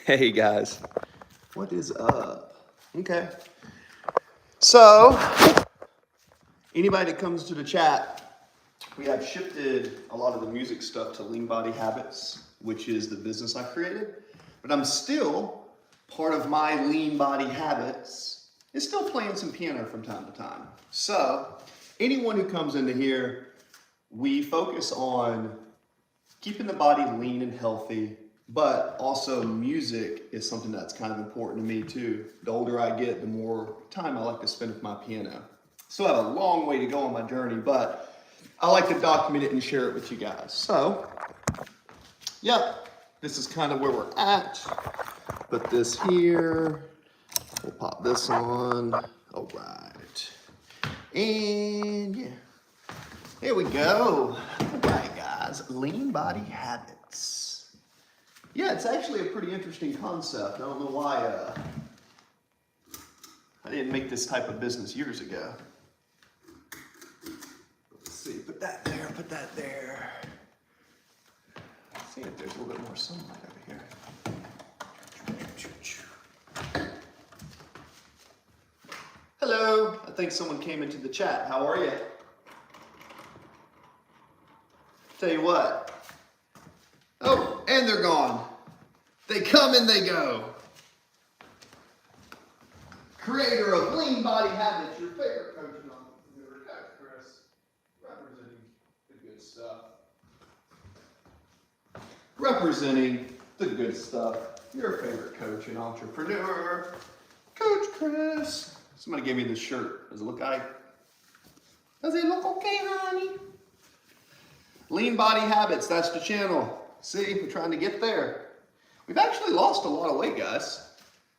Hey guys, what is up? Okay, so anybody that comes to the chat, we have shifted a lot of the music stuff to Lean Body Habits, which is the business I created, but I'm still part of my Lean Body Habits is still playing some piano from time to time. So anyone who comes into here, we focus on keeping the body lean and healthy, but also music is something that's kind of important to me too. The older I get, the more time I like to spend with my piano. Still have a long way to go on my journey, but I like to document it and share it with you guys. So, yeah, this is kind of where we're at. Put this here. We'll pop this on. All right. And yeah, here we go. All right, guys, Lean Body Habits. Yeah, it's actually a pretty interesting concept. I don't know why I didn't make this type of business years ago. Let's see, put that there, put that there. Let's see if there's a little bit more sunlight over here. Hello, I think someone came into the chat. How are you? Tell you what. Oh, and they're gone. They come and they go. Creator of Lean Body Habits, your favorite coach and entrepreneur, Coach Chris, representing the good stuff. Representing the good stuff, your favorite coach and entrepreneur, Coach Chris. Somebody gave me this shirt. Does it look like? Does it look okay, honey? Lean Body Habits, that's the channel. See, we're trying to get there. We've actually lost a lot of weight, guys.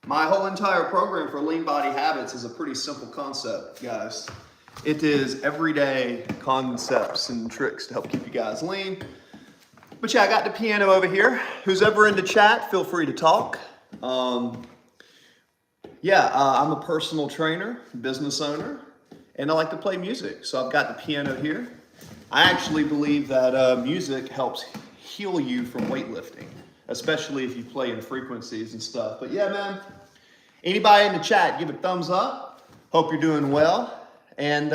My whole entire program for Lean Body Habits is a pretty simple concept, guys. It is everyday concepts and tricks to help keep you guys lean. But yeah, I got the piano over here. Who's ever in the chat, feel free to talk. I'm a personal trainer, business owner, and I like to play music. So I've got the piano here. I actually believe that music helps heal you from weightlifting, especially if you play in frequencies and stuff. But yeah, man, anybody in the chat, give a thumbs up. Hope you're doing well. And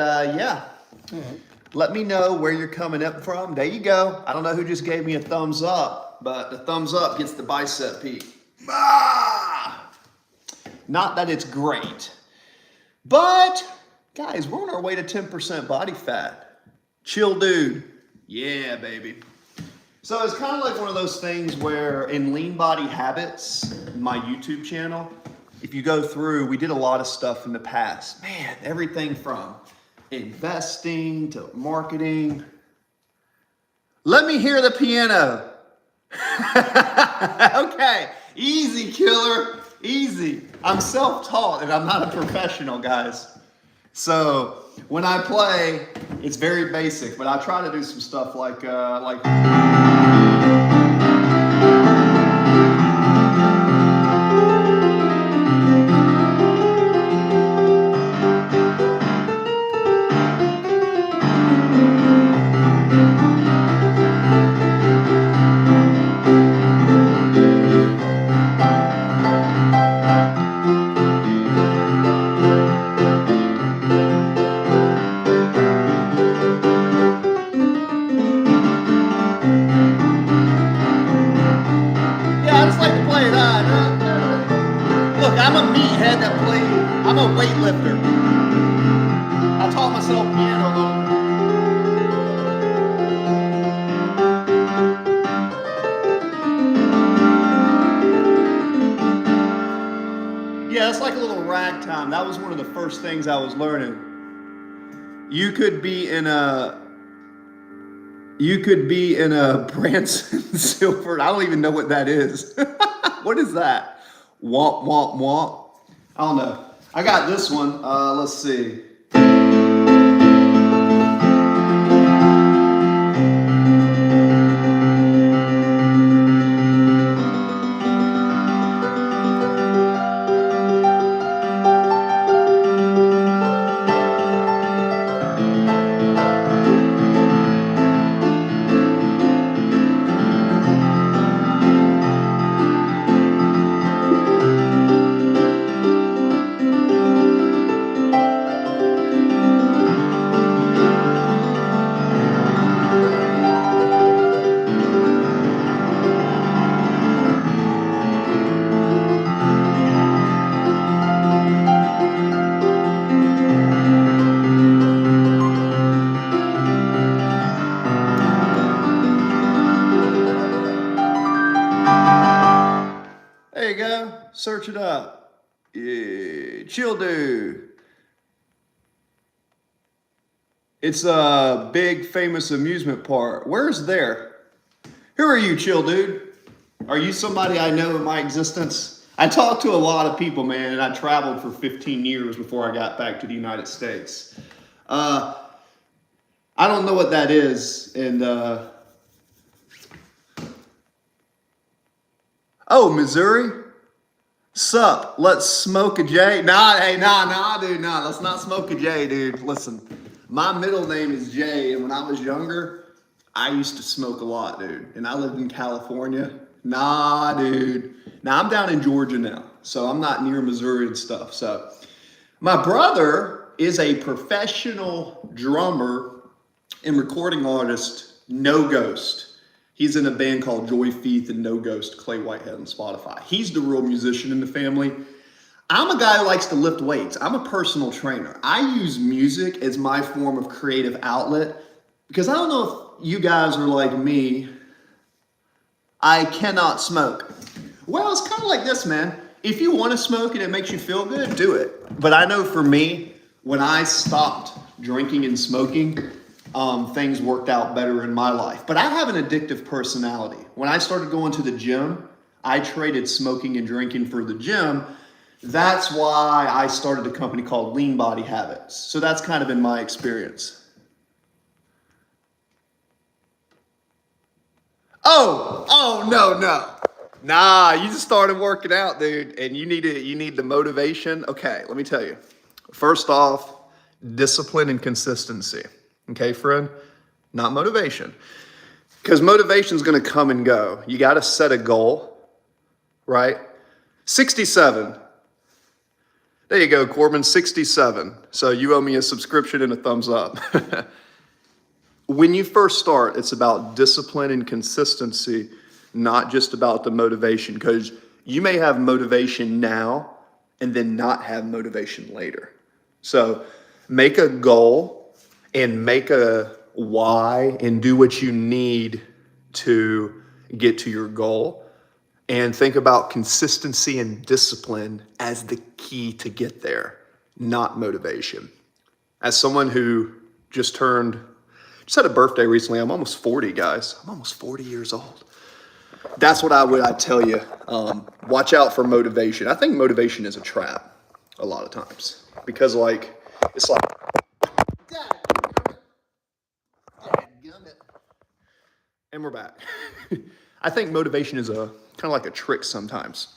let me know where you're coming up from. There you go. I don't know who just gave me a thumbs up, but the thumbs up gets the bicep peak. Ah! Not that it's great, but guys, we're on our way to 10% body fat. Chill, dude. Yeah, baby. So it's kind of like one of those things where in Lean Body Habits, my YouTube channel, if you go through, we did a lot of stuff in the past. Man, everything from investing to marketing. Let me hear the piano. Okay, easy, killer, easy. I'm self-taught and I'm not a professional, guys. So when I play, it's very basic, but I try to do some stuff like. I'm a weightlifter. I taught myself piano Yeah, it's like a little ragtime. That was one of the first things I was learning. You could be in a Branson Silver. I don't even know what that is. What is that? Womp, womp, womp. I don't know. I got this one. Let's see. you go. Search it up. Yeah, Chill Dude. It's a big famous amusement park. Where's there? Who are you, Chill Dude? Are you somebody I know in my existence? I talked to a lot of people, man, and I traveled for 15 years before I got back to the United States. I don't know what that is, and oh, Missouri? Sup? Let's smoke a J. Nah, dude, nah. Let's not smoke a J, dude. Listen, my middle name is Jay, and when I was younger, I used to smoke a lot, dude. And I lived in California. Nah, dude. Now I'm down in Georgia now, so I'm not near Missouri and stuff. So my brother is a professional drummer and recording artist, No Ghost. He's in a band called Joy Feith and No Ghost, Clay Whitehead on Spotify. He's the real musician in the family. I'm a guy who likes to lift weights. I'm a personal trainer. I use music as my form of creative outlet because I don't know if you guys are like me. I cannot smoke. Well, it's kind of like this, man. If you want to smoke and it makes you feel good, do it. But I know for me, when I stopped drinking and smoking, things worked out better in my life. But I have an addictive personality. When I started going to the gym, I traded smoking and drinking for the gym. That's why I started a company called Lean Body Habits. So that's kind of been my experience. Oh, no. Nah, you just started working out, dude, and you need the motivation. Okay, let me tell you. First off, discipline and consistency. Okay, friend? Not motivation. Because motivation is going to come and go. You got to set a goal, right? 67. There you go, Corbin, 67. So you owe me a subscription and a thumbs up. When you first start, it's about discipline and consistency, not just about the motivation, because you may have motivation now and then not have motivation later. So make a goal and make a why and do what you need to get to your goal. And think about consistency and discipline as the key to get there, not motivation. As someone who just had a birthday recently, I'm almost 40, guys. I'm almost 40 years old. That's what I tell you. Watch out for motivation. I think motivation is a trap a lot of times because it's like, dadgummit. And we're back. I think motivation is kind of like a trick sometimes.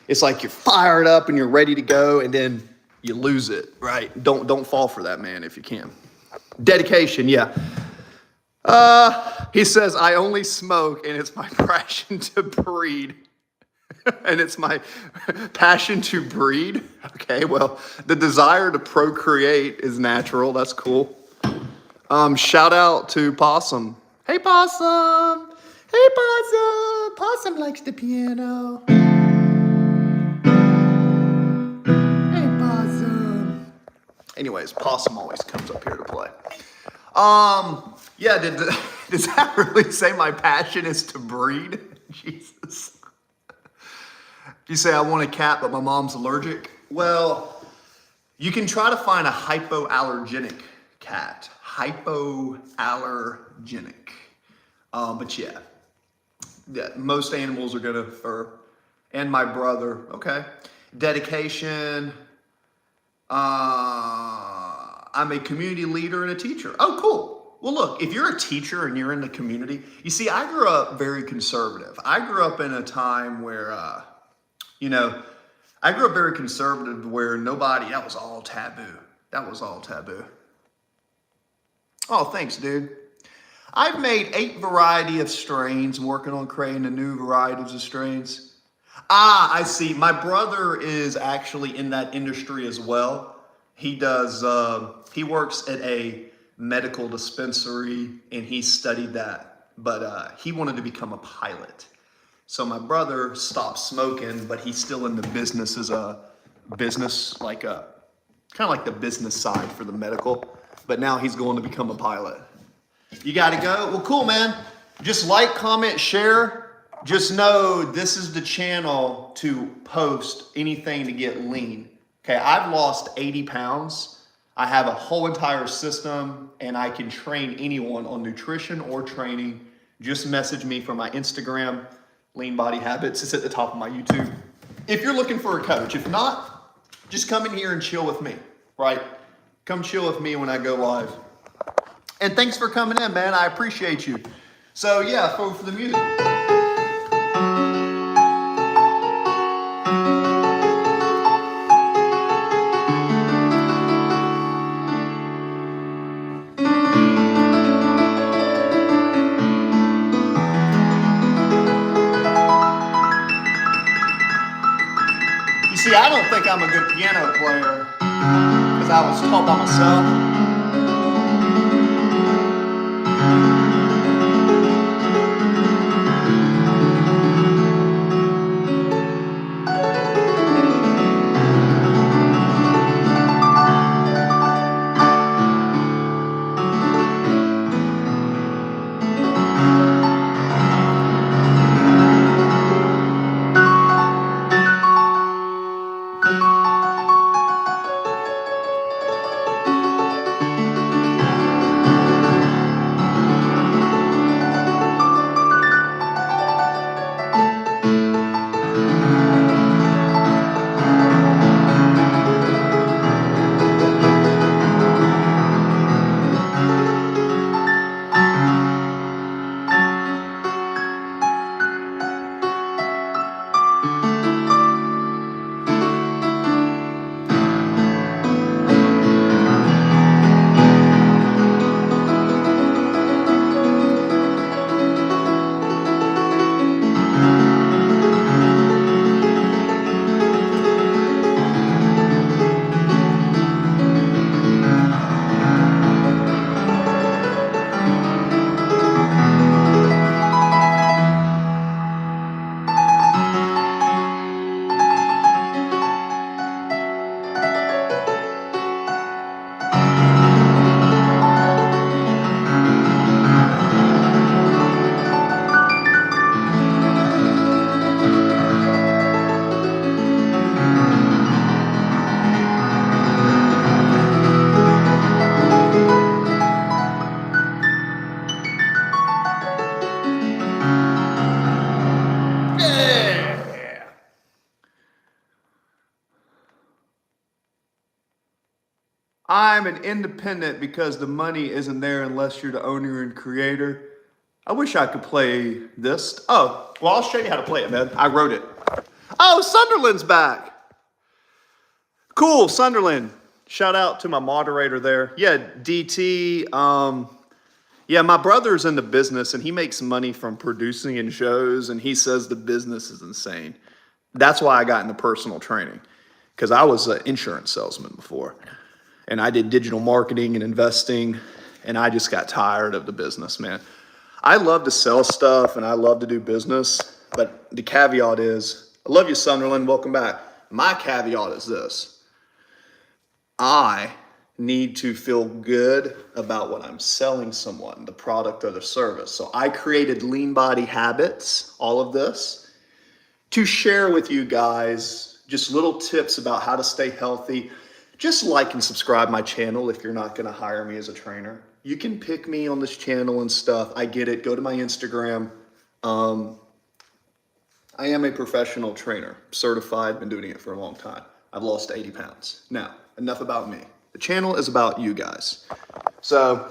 It's like you're fired up and you're ready to go and then you lose it, right? Don't fall for that, man, if you can. Dedication, yeah. He says, I only smoke and it's my passion to breed. And it's my passion to breed. Okay, well, the desire to procreate is natural. That's cool. Shout out to Possum. Hey, Possum. Hey, Possum. Possum likes the piano. Hey, Possum. Anyways, Possum always comes up here to play. Yeah, does that really say my passion is to breed? Jesus. You say I want a cat, but my mom's allergic? Well, you can try to find a hypoallergenic cat. Hypoallergenic. But yeah, most animals are gonna fur. And my brother, okay. Dedication. I'm a community leader and a teacher. Oh, cool. Well, look, if you're a teacher and you're in the community, you see, I grew up very conservative. I grew up in a time where, I grew up very conservative where that was all taboo. That was all taboo. Oh, thanks, dude. I've made 8 variety of strains. I'm working on creating the new varieties of strains. I see. My brother is actually in that industry as well. He does, he works at a medical dispensary and he studied that, but he wanted to become a pilot. So my brother stopped smoking, but he's still in the business as a business, kind of like the business side for the medical, but now he's going to become a pilot. You got to go? Well, cool, man. Just like, comment, share. just know this is the channel to post anything to get lean. Okay, I've lost 80 pounds. I have a whole entire system and I can train anyone on nutrition or training. Just message me from my Instagram, Lean Body Habits. It's at the top of my YouTube. If you're looking for a coach, if not, just come in here and chill with me, right? Come chill with me when I go live. And thanks for coming in, man. I appreciate you. So yeah, for the music. You see, I don't think I'm a good piano player because I was taught by myself. I'm an independent because the money isn't there unless you're the owner and creator. I wish I could play this. Oh, well, I'll show you how to play it, man. I wrote it. Oh, Sunderland's back. Cool, Sunderland. Shout out to my moderator there. Yeah, DT. Yeah, my brother's in the business and he makes money from producing in shows and he says the business is insane. That's why I got into personal training because I was an insurance salesman before. And I did digital marketing and investing, and I just got tired of the business, man. I love to sell stuff, and I love to do business, but the caveat is, I love you, Sunderland, welcome back. My caveat is this. I need to feel good about what I'm selling someone, the product or the service. So I created Lean Body Habits, all of this, to share with you guys just little tips about how to stay healthy. Just like and subscribe my channel if you're not going to hire me as a trainer. You can pick me on this channel and stuff. I get it. Go to my Instagram. I am a professional trainer, certified, been doing it for a long time. I've lost 80 pounds. Now, enough about me. The channel is about you guys. So,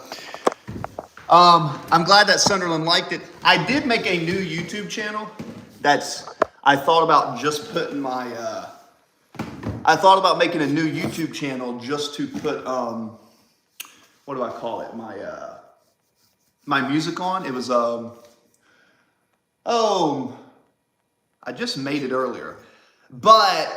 I'm glad that Sunderland liked it. I did make a new YouTube channel. I thought about just putting my... I thought about making a new YouTube channel just to put, what do I call it? My music on. It was, I just made it earlier. But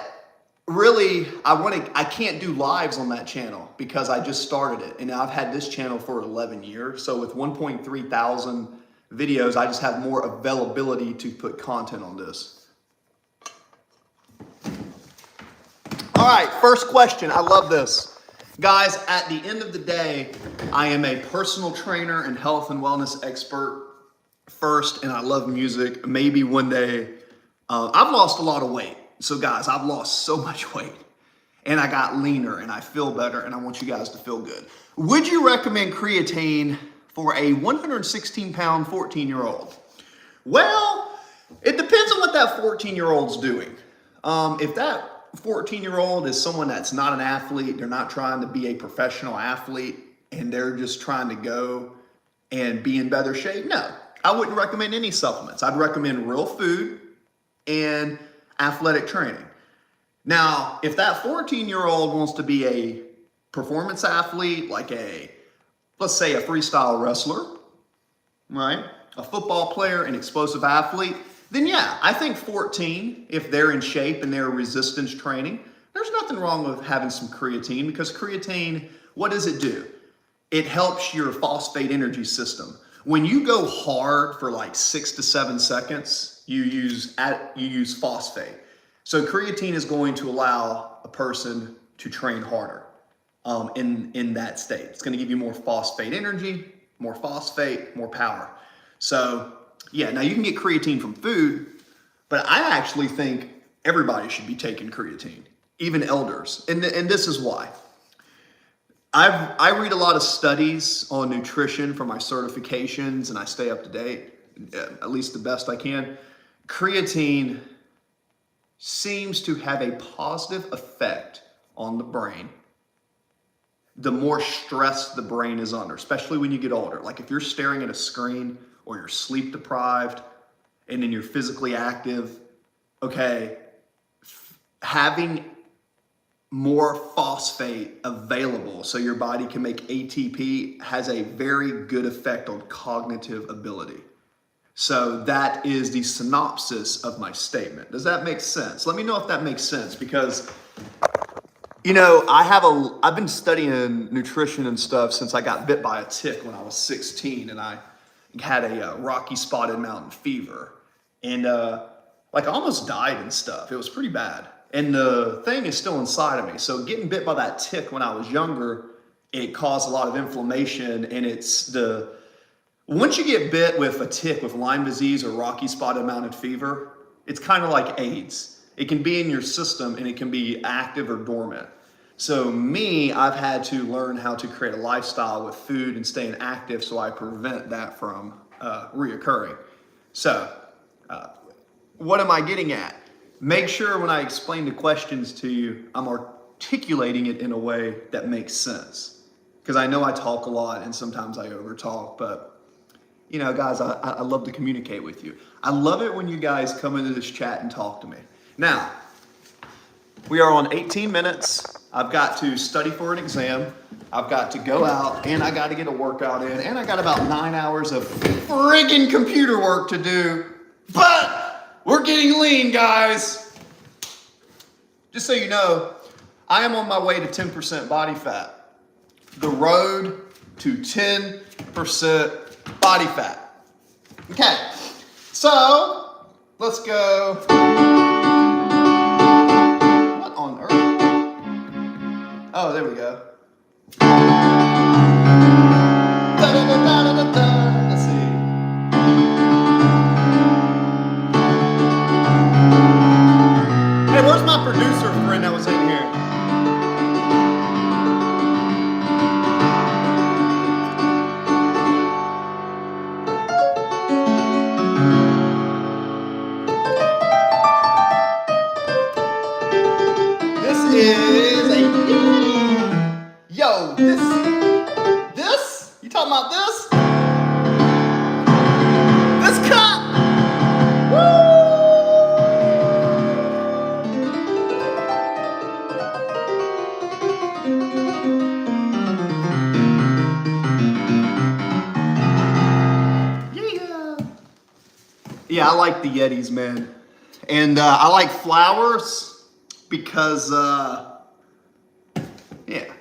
really, I can't do lives on that channel because I just started it. And I've had this channel for 11 years. So with 1.3 thousand videos, I just have more availability to put content on this. All right, first question. I love this. Guys, at the end of the day, I am a personal trainer and health and wellness expert. first, and I love music. Maybe one day, I've lost a lot of weight. So guys, I've lost so much weight and I got leaner and I feel better and I want you guys to feel good. Would you recommend creatine for a 116-pound 14-year-old? Well, it depends on what that 14-year-old's doing. If that 14-year-old is someone that's not an athlete, they're not trying to be a professional athlete, and they're just trying to go and be in better shape, no, I wouldn't recommend any supplements. I'd recommend real food and athletic training. Now, if that 14-year-old wants to be a performance athlete, like let's say a freestyle wrestler, right? A football player, an explosive athlete, then yeah, I think 14, if they're in shape and they're resistance training, there's nothing wrong with having some creatine, because creatine, what does it do? It helps your phosphate energy system. When you go hard for like 6 to 7 seconds, you use phosphate. So creatine is going to allow a person to train harder in that state. It's going to give you more phosphate energy, more phosphate, more power. So yeah, now you can get creatine from food, but I actually think everybody should be taking creatine, even elders. And this is why. I read a lot of studies on nutrition for my certifications, and I stay up to date, at least the best I can. Creatine seems to have a positive effect on the brain the more stress the brain is under, especially when you get older. Like if you're staring at a screen or you're sleep deprived and then you're physically active, okay, having more phosphate available so your body can make ATP has a very good effect on cognitive ability. So that is the synopsis of my statement. Does that make sense? Let me know if that makes sense, because you know, I've been studying nutrition and stuff since I got bit by a tick when I was 16, and I had a rocky spotted mountain fever, and like I almost died and stuff. It was pretty bad, and the thing is still inside of me. So getting bit by that tick when I was younger, it caused a lot of inflammation, and once you get bit with a tick with Lyme disease or rocky spotted mountain fever, it's kind of like AIDS. It can be in your system and it can be active or dormant. So I've had to learn how to create a lifestyle with food and staying active so I prevent that from reoccurring. So what am I getting at? Make sure when I explain the questions to you, I'm articulating it in a way that makes sense. Because I know I talk a lot and sometimes I overtalk, but you know, guys, I love to communicate with you. I love it when you guys come into this chat and talk to me. Now, we are on 18 minutes. I've got to study for an exam. I've got to go out, and I got to get a workout in, and I got about 9 hours of friggin' computer work to do. But we're getting lean, guys. Just so you know, I am on my way to 10% body fat. The road to 10% body fat. Okay, so let's go. What on earth? Oh, there we go. Let's see. Hey, where's my producer friend that was in here? This? You talking about this? This cup? Woo! Yeah, I like the Yetis, man. And I like flowers because, yeah,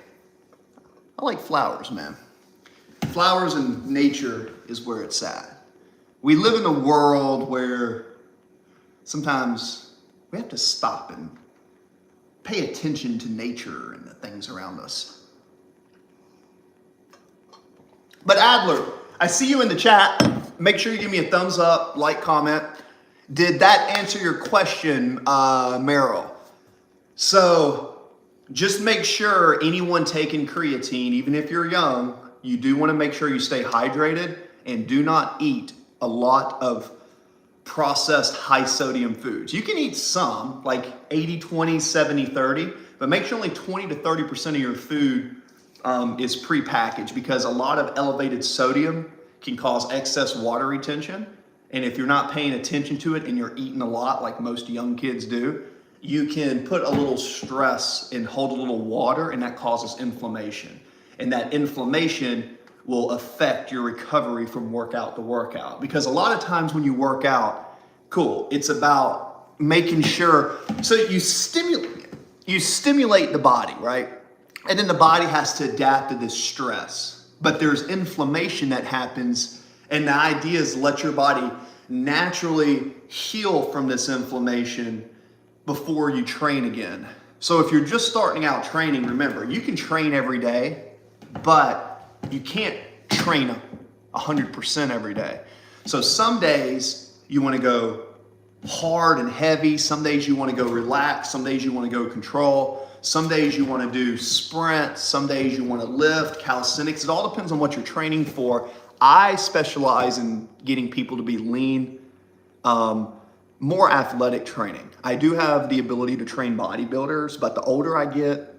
I like flowers, man. Flowers and nature is where it's at. We live in a world where sometimes we have to stop and pay attention to nature and the things around us. But Adler, I see you in the chat. make sure you give me a thumbs up, like, comment. Did that answer your question, Meryl? So just make sure anyone taking creatine, even if you're young, you do want to make sure you stay hydrated and do not eat a lot of processed high sodium foods. You can eat some, like 80, 20, 70, 30, but make sure only 20 to 30% of your food is prepackaged, because a lot of elevated sodium can cause excess water retention. And if you're not paying attention to it and you're eating a lot like most young kids do, you can put a little stress and hold a little water, and that causes inflammation. And that inflammation will affect your recovery from workout to workout. Because a lot of times when you work out, cool, it's about making sure, so you stimulate the body, right? And then the body has to adapt to this stress. But there's inflammation that happens, and the idea is let your body naturally heal from this inflammation before you train again. So if you're just starting out training, remember, you can train every day, but you can't train 100% every day. So some days you want to go hard and heavy. Some days you want to go relax. Some days you want to go control. Some days you want to do sprints. Some days you want to lift, calisthenics. It all depends on what you're training for. I specialize in getting people to be lean, more athletic training. I do have the ability to train bodybuilders, but the older I get,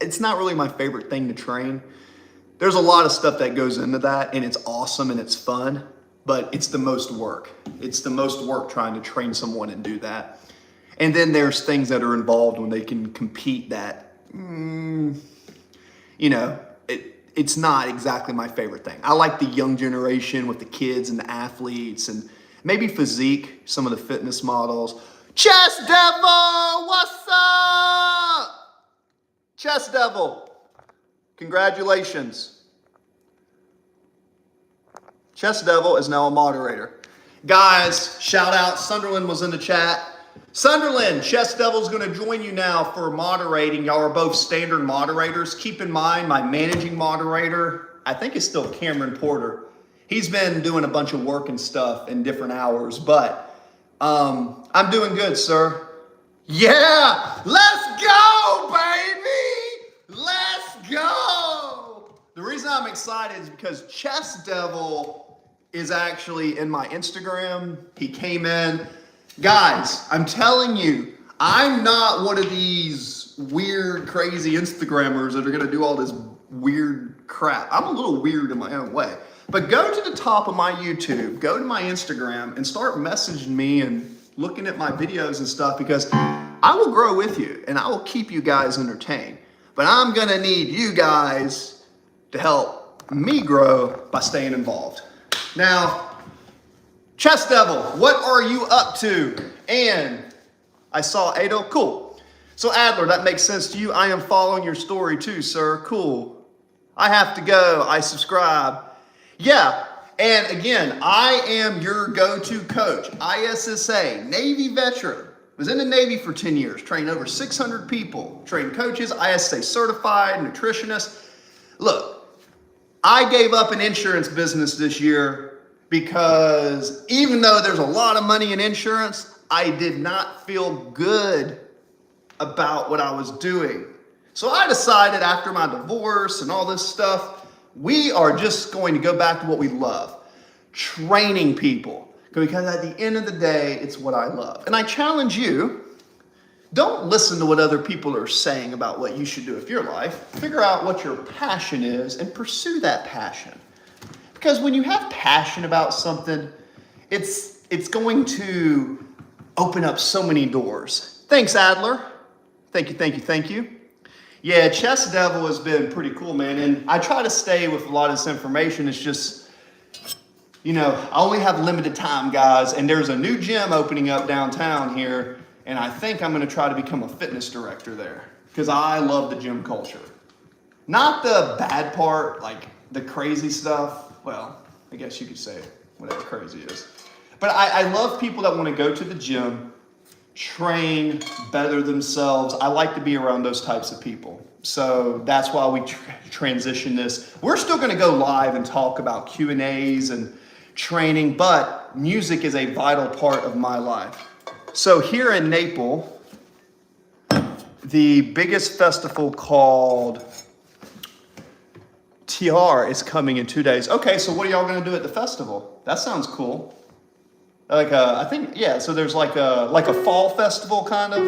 it's not really my favorite thing to train. There's a lot of stuff that goes into that, and it's awesome and it's fun, but it's the most work. It's the most work trying to train someone and do that. And then there's things that are involved when they can compete that, it's not exactly my favorite thing. I like the young generation with the kids and the athletes and maybe physique, some of the fitness models. Chess Devil, what's up? Chess Devil, congratulations. Chess Devil is now a moderator. Guys, shout out, Sunderland was in the chat. Sunderland, Chess Devil's going to join you now for moderating. Y'all are both standard moderators. Keep in mind, my managing moderator, I think is still Cameron Porter. He's been doing a bunch of work and stuff in different hours, but I'm doing good, sir. Yeah, let's go, baby. Let's go. The reason I'm excited is because Chess Devil is actually in my Instagram. He came in. Guys, I'm telling you, I'm not one of these weird, crazy Instagrammers that are going to do all this weird crap. I'm a little weird in my own way. But go to the top of my YouTube, go to my Instagram, and start messaging me and looking at my videos and stuff, because I will grow with you and I will keep you guys entertained. But I'm going to need you guys to help me grow by staying involved. Now, Chess Devil, what are you up to? And I saw Ado, cool. So Adler, that makes sense to you. I am following your story too, sir. Cool. I have to go. I subscribe. Yeah, and again, I am your go-to coach. ISSA, Navy veteran. Was in the Navy for 10 years, trained over 600 people, trained coaches, ISSA certified, nutritionist. Look, I gave up an insurance business this year because even though there's a lot of money in insurance, I did not feel good about what I was doing. So I decided after my divorce and all this stuff, we are just going to go back to what we love, training people. Because at the end of the day, it's what I love. And I challenge you, don't listen to what other people are saying about what you should do with your life. Figure out what your passion is and pursue that passion. Because when you have passion about something, it's going to open up so many doors. Thanks, Adler. Thank you, thank you, thank you. Yeah, Chess Devil has been pretty cool, man. And I try to stay with a lot of this information. It's just, I only have limited time, guys. And there's a new gym opening up downtown here. And I think I'm going to try to become a fitness director there. Because I love the gym culture. Not the bad part, like the crazy stuff. Well, I guess you could say whatever crazy is. But I love people that want to go to the gym, train, better themselves. I like to be around those types of people. So that's why we transition this. We're still going to go live and talk about Q&As and training, but music is a vital part of my life. So here in Naples, the biggest festival called TR is coming in 2 days. Okay, so what are y'all gonna do at the festival? That sounds cool. I think, yeah, so there's like a fall festival kind of.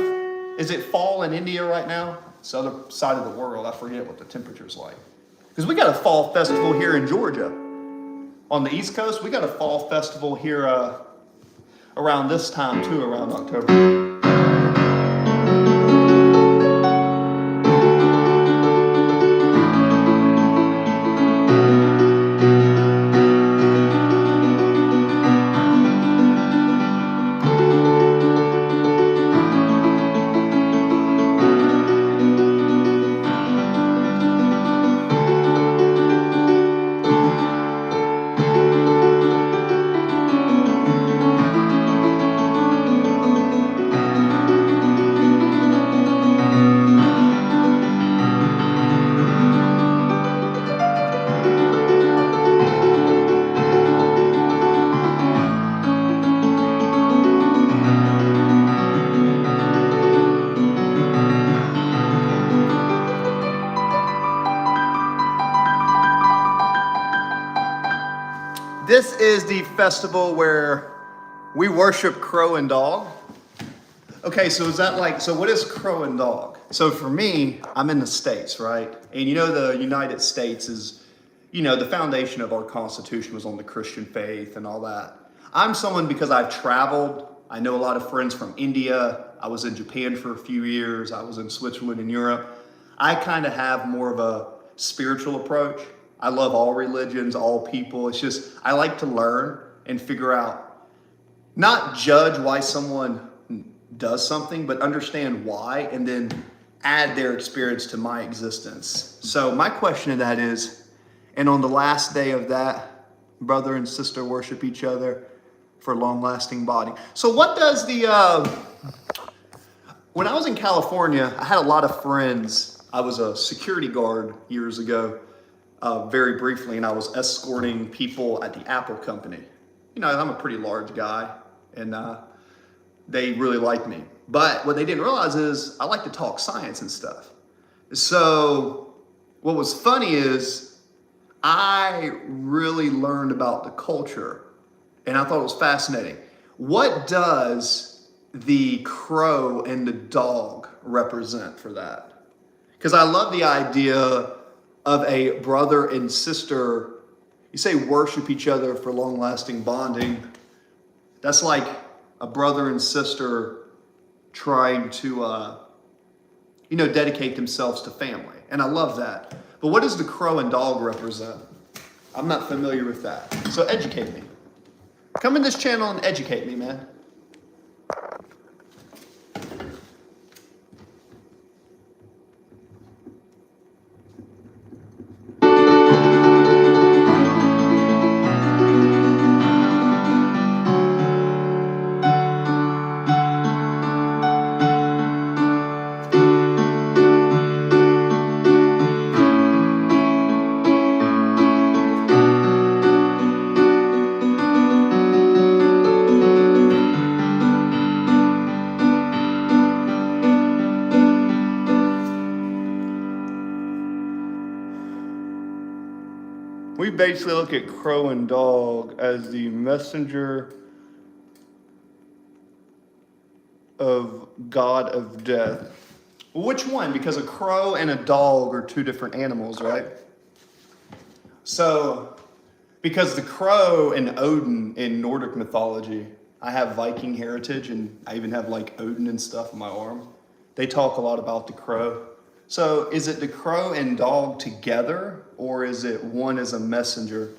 Is it fall in India right now? It's the other side of the world. I forget what the temperature's like. Because we got a fall festival here in Georgia. On the East Coast, we got a fall festival here around this time too, around October. This is the festival where we worship crow and dog. Okay, so is that like, so what is crow and dog? So for me, I'm in the States, right? And you know the United States is, you know, the foundation of our Constitution was on the Christian faith and all that. I'm someone, because I've traveled, I know a lot of friends from India, I was in Japan for a few years, I was in Switzerland and Europe. I kind of have more of a spiritual approach. I love all religions, all people. It's just, I like to learn and figure out, not judge why someone does something, but understand why and then add their experience to my existence. So my question to that is, and on the last day of that, brother and sister worship each other for long-lasting bonding. So what does when I was in California, I had a lot of friends. I was a security guard years ago. Very briefly, and I was escorting people at the Apple company. You know, I'm a pretty large guy, and they really liked me. But what they didn't realize is I like to talk science and stuff. So what was funny is I really learned about the culture, and I thought it was fascinating. What does the crow and the dog represent for that? Because I love the idea of a brother and sister, you say worship each other for long-lasting bonding. That's like a brother and sister trying to, dedicate themselves to family. And I love that. But what does the crow and dog represent? I'm not familiar with that. So educate me. Come in this channel and educate me, man. We basically look at crow and dog as the messenger of God of death. Which one? Because a crow and a dog are two different animals, right? So, because the crow and Odin in Nordic mythology, I have Viking heritage and I even have like Odin and stuff on my arm. They talk a lot about the crow. So is it the crow and dog together, or is it one as a messenger?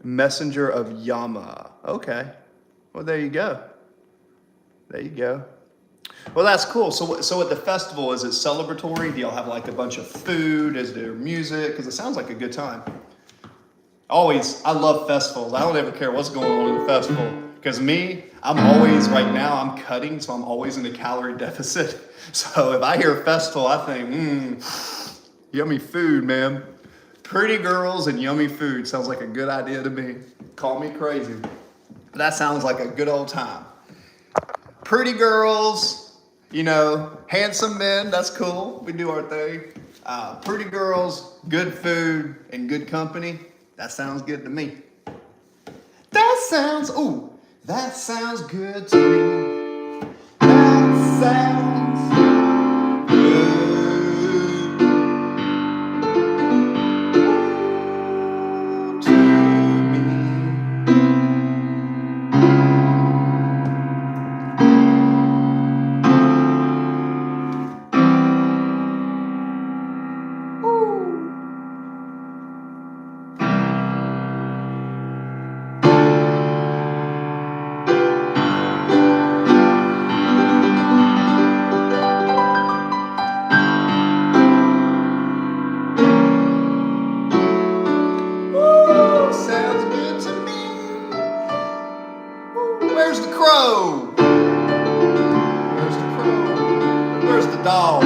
Messenger of Yama. Okay. Well, there you go. There you go. Well, that's cool. So at the festival, is it celebratory? Do y'all have like a bunch of food? Is there music? Because it sounds like a good time. I love festivals. I don't ever care what's going on in the festival. Because I'm always, right now, I'm cutting, so I'm always in a calorie deficit. So if I hear festival, I think, yummy food, man. Pretty girls and yummy food sounds like a good idea to me. Call me crazy. But that sounds like a good old time. Pretty girls, you know, handsome men, that's cool. We do our thing. Pretty girls, good food, and good company. That sounds good to me. That sounds good to me. That sounds good to me. Sounds good to me. Where's the crow? Where's the crow? Where's the dog?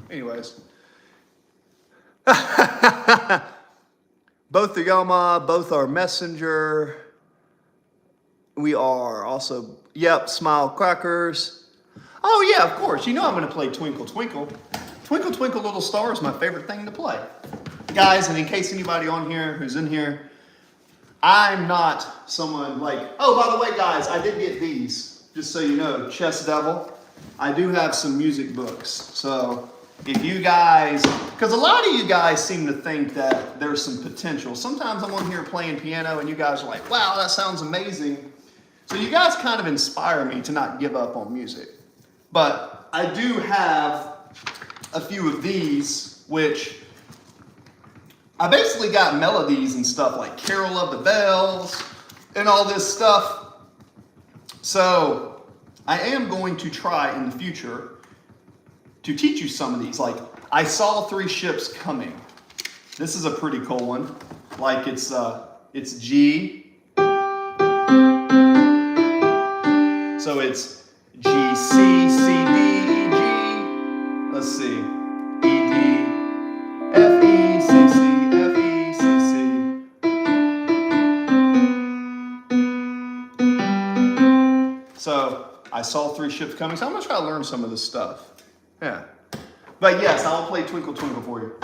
Anyways. Both are Yama, both are Messenger. We are also, yep, Smile Crackers. Oh yeah, of course. You know I'm going to play Twinkle Twinkle. Twinkle Twinkle Little Star is my favorite thing to play. Guys, and in case anybody on here who's in here, I'm not someone like, oh, by the way, guys, I did get these. Just so you know, Chess Devil. I do have some music books. So if you guys, because a lot of you guys seem to think that there's some potential. Sometimes I'm on here playing piano and you guys are like, wow, that sounds amazing. So you guys kind of inspire me to not give up on music. But I do have a few of these, which I basically got melodies and stuff like Carol of the Bells and all this stuff. So I am going to try in the future to teach you some of these. Like, I saw 3 ships coming. This is a pretty cool one. Like it's G. So it's G, C, C, D, E, G. Let's see. E, D, F, E, C, C, F, E, C, C. So I saw 3 ships coming. So I'm going to try to learn some of this stuff. Yeah. But yes, I'll play Twinkle Twinkle for you.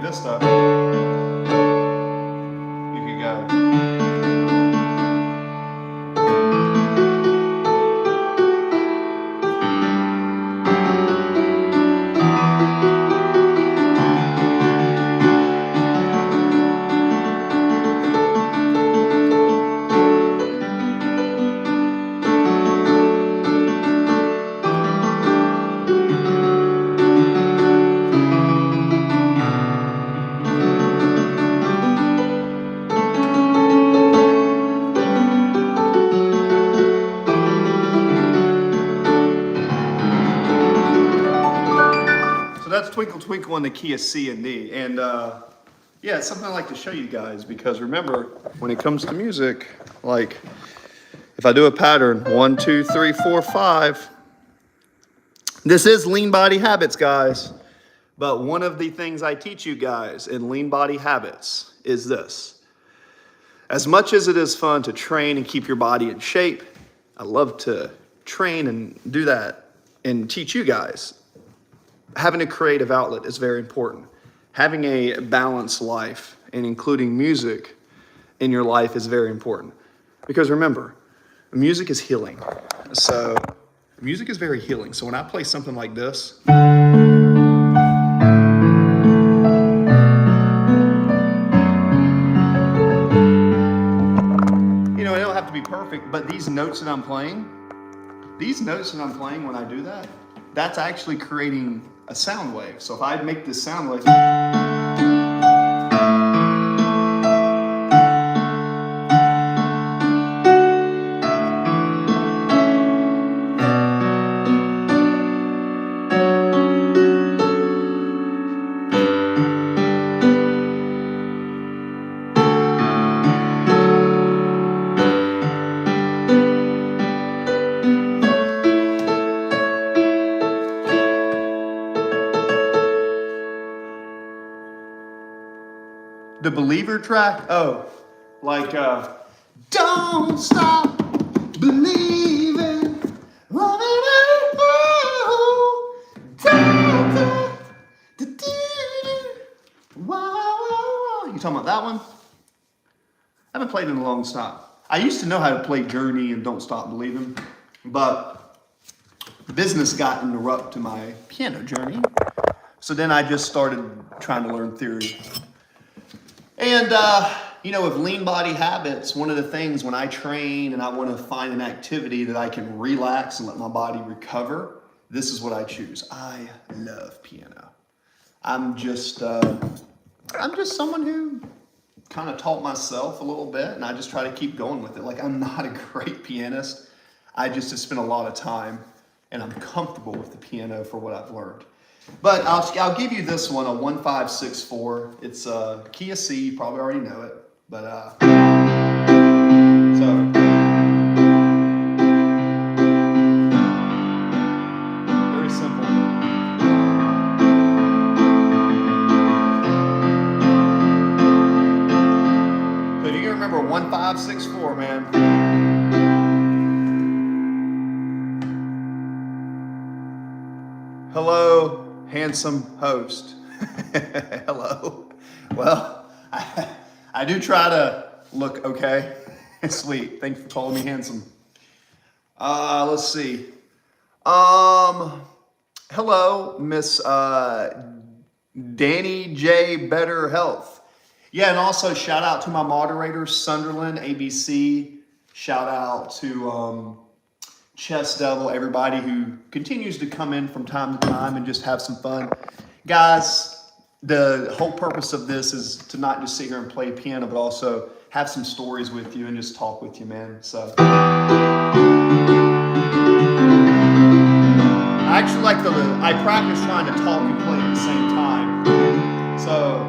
this stuff, you could go. So that's Twinkle Twinkle in the key of C and D. And yeah, it's something I like to show you guys because remember, when it comes to music, like if I do a pattern, 1, 2, 3, 4, 5, this is lean body habits, guys. But one of the things I teach you guys in lean body habits is this. As much as it is fun to train and keep your body in shape, I love to train and do that and teach you guys. Having a creative outlet is very important. Having a balanced life and including music in your life is very important. Because remember, music is healing. So music is very healing. So when I play something like this, you know, it don't have to be perfect, but these notes that I'm playing when I do that, that's actually creating a sound wave. So if I make this sound wave, the Believer track, like don't stop believing. You talking about that one? I haven't played in a long time. I used to know how to play Journey and Don't Stop Believing, but business got interrupted to my piano journey. So then I just started trying to learn theory. And, you know, with lean body habits, one of the things when I train and I want to find an activity that I can relax and let my body recover, this is what I choose. I love piano. I'm just someone who kind of taught myself a little bit, and I just try to keep going with it. Like, I'm not a great pianist. I just have spent a lot of time, and I'm comfortable with the piano for what I've learned. But I'll give you this one, a 1564. It's a key of C. You probably already know it. But so very simple. So if you can remember 1564, man. Hello, handsome host. Hello. Well, I do try to look okay. Sweet. Thanks for calling me handsome. Let's see. Hello, Miss Danny J. Better Health. Yeah, and also shout out to my moderators, Sunderland, ABC. Shout out to Chess Devil, everybody who continues to come in from time to time and just have some fun. Guys, the whole purpose of this is to not just sit here and play piano, but also have some stories with you and just talk with you, man. So I actually like I practice trying to talk and play at the same time. So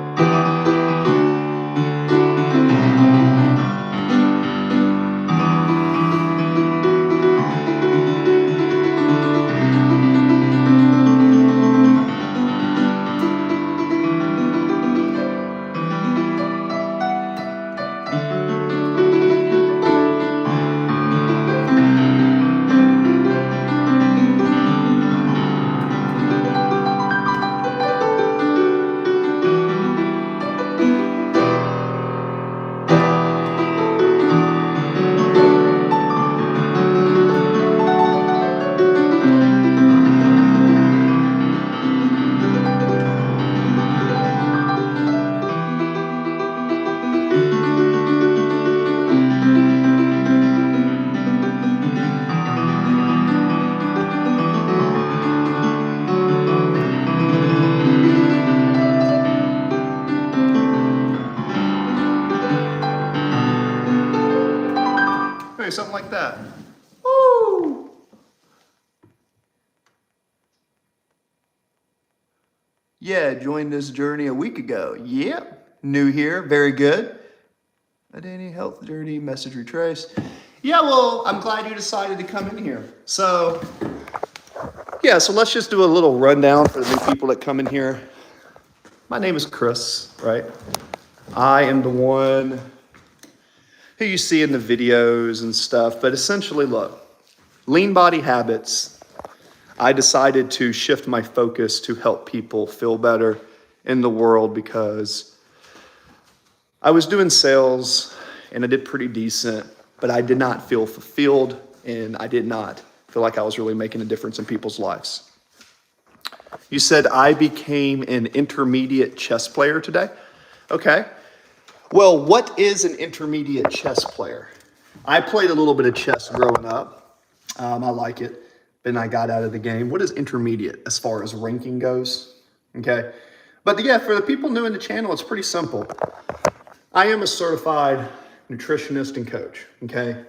Maybe something like that. Woo! Yeah, joined this journey a week ago. Yep, new here, very good. A daily health journey, message retrace. Yeah, well, I'm glad you decided to come in here. So, yeah, so let's just do a little rundown for the new people that come in here. My name is Chris, right? I am the one who you see in the videos and stuff, but essentially, look, lean body habits. I decided to shift my focus to help people feel better in the world because I was doing sales and I did pretty decent, but I did not feel fulfilled and I did not feel like I was really making a difference in people's lives. You said I became an intermediate chess player today. Okay. Well, what is an intermediate chess player? I played a little bit of chess growing up. I like it. Then I got out of the game. What is intermediate as far as ranking goes? Okay. But yeah, for the people new in the channel, it's pretty simple. I am a certified nutritionist and coach. Okay.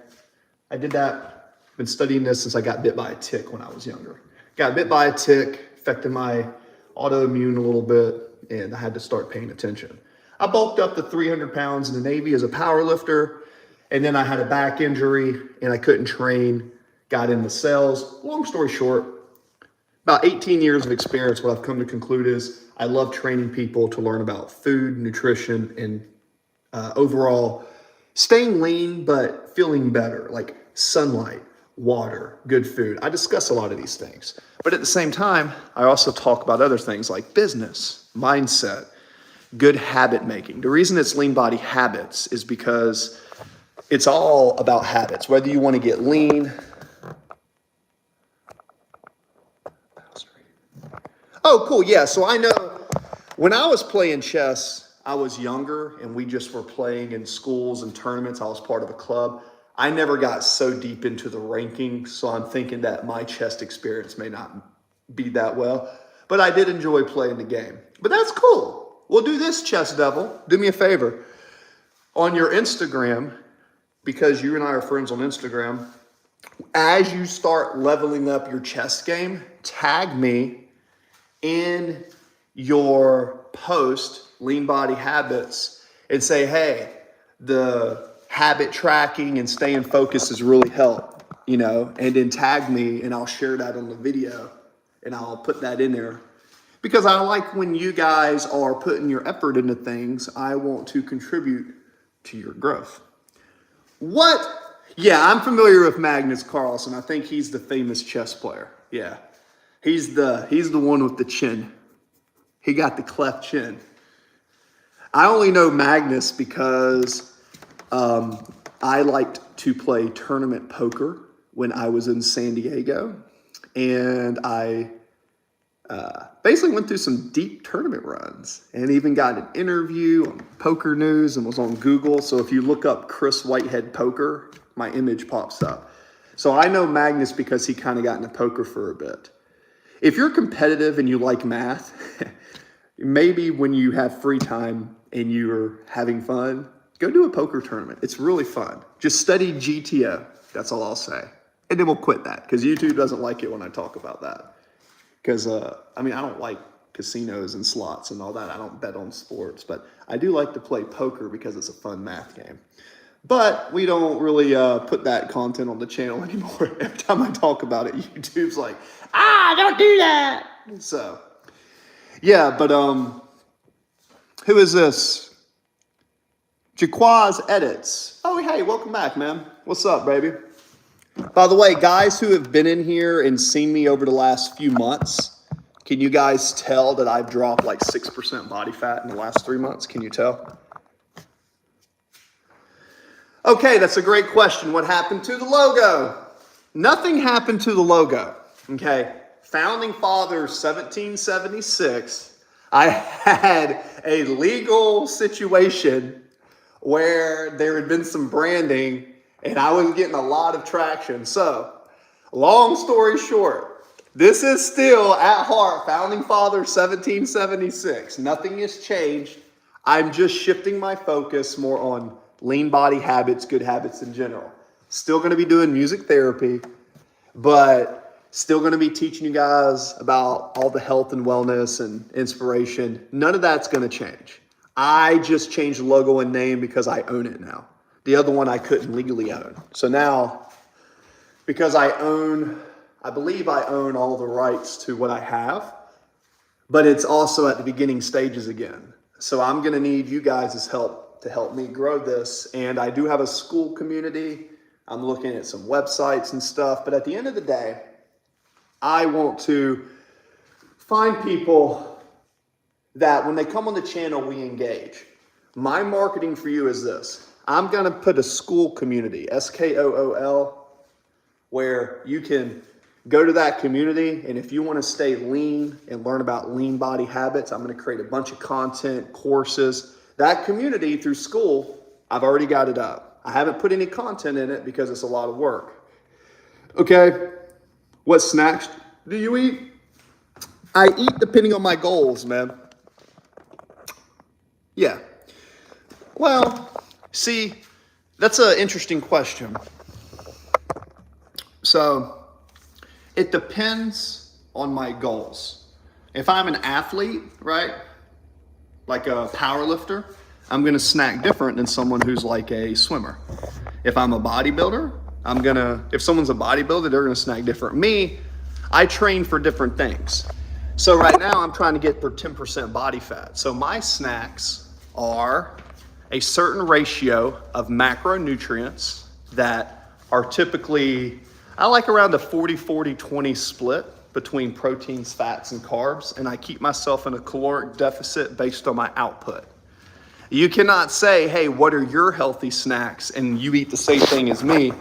I did that. Been studying this since I got bit by a tick when I was younger. Got bit by a tick, affected my autoimmune a little bit, and I had to start paying attention. I bulked up to 300 pounds in the Navy as a power lifter, and then I had a back injury and I couldn't train, got into sales. Long story short, about 18 years of experience, what I've come to conclude is I love training people to learn about food, nutrition, and overall staying lean, but feeling better, like sunlight, water, good food. I discuss a lot of these things. But at the same time, I also talk about other things like business, mindset, good habit making. The reason it's lean body habits is because it's all about habits. Whether you want to get lean. Oh, cool. Yeah. So I know when I was playing chess, I was younger and we just were playing in schools and tournaments. I was part of a club. I never got so deep into the ranking, so I'm thinking that my chess experience may not be that well, but I did enjoy playing the game. But that's cool. We'll do this, chess devil. Do me a favor. On your Instagram, because you and I are friends on Instagram, as you start leveling up your chess game, tag me in your post, Lean Body Habits, and say, hey, the habit tracking and staying focused has really helped, and then tag me and I'll share that on the video and I'll put that in there because I like when you guys are putting your effort into things. I want to contribute to your growth. What? Yeah, I'm familiar with Magnus Carlsen. I think he's the famous chess player. Yeah. He's the one with the chin. He got the cleft chin. I only know Magnus because I liked to play tournament poker when I was in San Diego, and I basically went through some deep tournament runs and even got an interview on Poker News and was on Google. So if you look up Chris Whitehead Poker, my image pops up. So I know Magnus because he kind of got into poker for a bit. If you're competitive and you like math, maybe when you have free time and you're having fun, go do a poker tournament. It's really fun. Just study GTO. That's all I'll say. And then we'll quit that because YouTube doesn't like it when I talk about that. Because, I don't like casinos and slots and all that. I don't bet on sports. But I do like to play poker because it's a fun math game. But we don't really put that content on the channel anymore. Every time I talk about it, YouTube's like, don't do that. So, yeah, but who is this? Jaquaz Edits. Oh, hey, welcome back, man. What's up, baby? By the way, guys who have been in here and seen me over the last few months, can you guys tell that I've dropped like 6% body fat in the last 3 months? Can you tell? Okay, that's a great question. What happened to the logo? Nothing happened to the logo, okay? Founding Fathers 1776, I had a legal situation where there had been some branding and I was getting a lot of traction. So, long story short, this is still at heart Founding Fathers 1776. Nothing has changed. I'm just shifting my focus more on lean body habits, good habits in general. Still going to be doing music therapy, but still going to be teaching you guys about all the health and wellness and inspiration. None of that's going to change. I just changed the logo and name because I own it now. The other one I couldn't legally own. So now, because I believe I own all the rights to what I have, but it's also at the beginning stages again. So I'm going to need you guys' help to help me grow this. And I do have a school community. I'm looking at some websites and stuff. But at the end of the day, I want to find people that when they come on the channel, we engage. My marketing for you is this. I'm going to put a school community, SKOOL, where you can go to that community, and if you want to stay lean and learn about lean body habits, I'm going to create a bunch of content, courses. That community through school, I've already got it up. I haven't put any content in it because it's a lot of work. Okay, what snacks do you eat? I eat depending on my goals, man. Yeah. Well, see, that's an interesting question. So, it depends on my goals. If I'm an athlete, right, like a power lifter, I'm gonna snack different than someone who's like a swimmer. If I'm a bodybuilder, if someone's a bodybuilder, they're gonna snack different. Me, I train for different things. So right now I'm trying to get for 10% body fat. So my snacks are a certain ratio of macronutrients that are typically, I like around a 40-40-20 split between proteins, fats, and carbs, and I keep myself in a caloric deficit based on my output. You cannot say, hey, what are your healthy snacks, and you eat the same thing as me,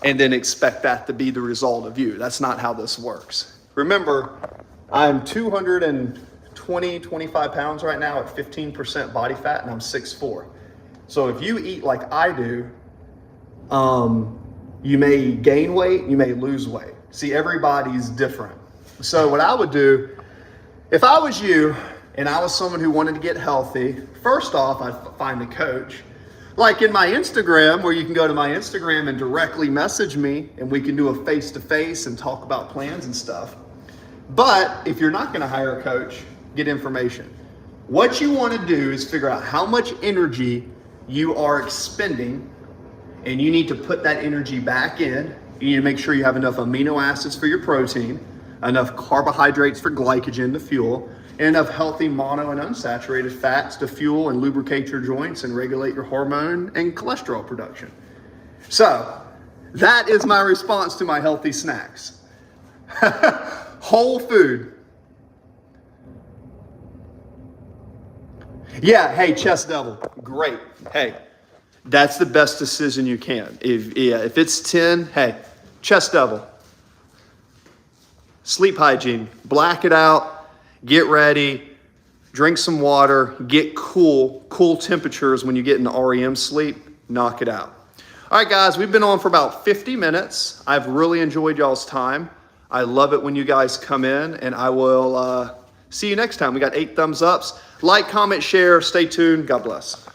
and then expect that to be the result of you. That's not how this works. Remember, I'm 225 pounds right now at 15% body fat, and I'm 6'4". So if you eat like I do, you may gain weight, you may lose weight. See, everybody's different. So what I would do, if I was you and I was someone who wanted to get healthy, first off, I'd find a coach. Like in my Instagram, where you can go to my Instagram and directly message me and we can do a face-to-face and talk about plans and stuff. But if you're not gonna hire a coach, get information. What you wanna do is figure out how much energy you are expending, and you need to put that energy back in. You need to make sure you have enough amino acids for your protein, enough carbohydrates for glycogen to fuel, and enough healthy mono and unsaturated fats to fuel and lubricate your joints and regulate your hormone and cholesterol production. So that is my response to my healthy snacks. Whole food. Yeah, hey, chest devil, great. Hey, that's the best decision you can. If it's 10, hey, chest devil. Sleep hygiene, black it out, get ready, drink some water, get cool temperatures when you get into REM sleep, knock it out. All right, guys, we've been on for about 50 minutes. I've really enjoyed y'all's time. I love it when you guys come in, and I will see you next time. We got 8 thumbs ups. Like, comment, share, stay tuned. God bless.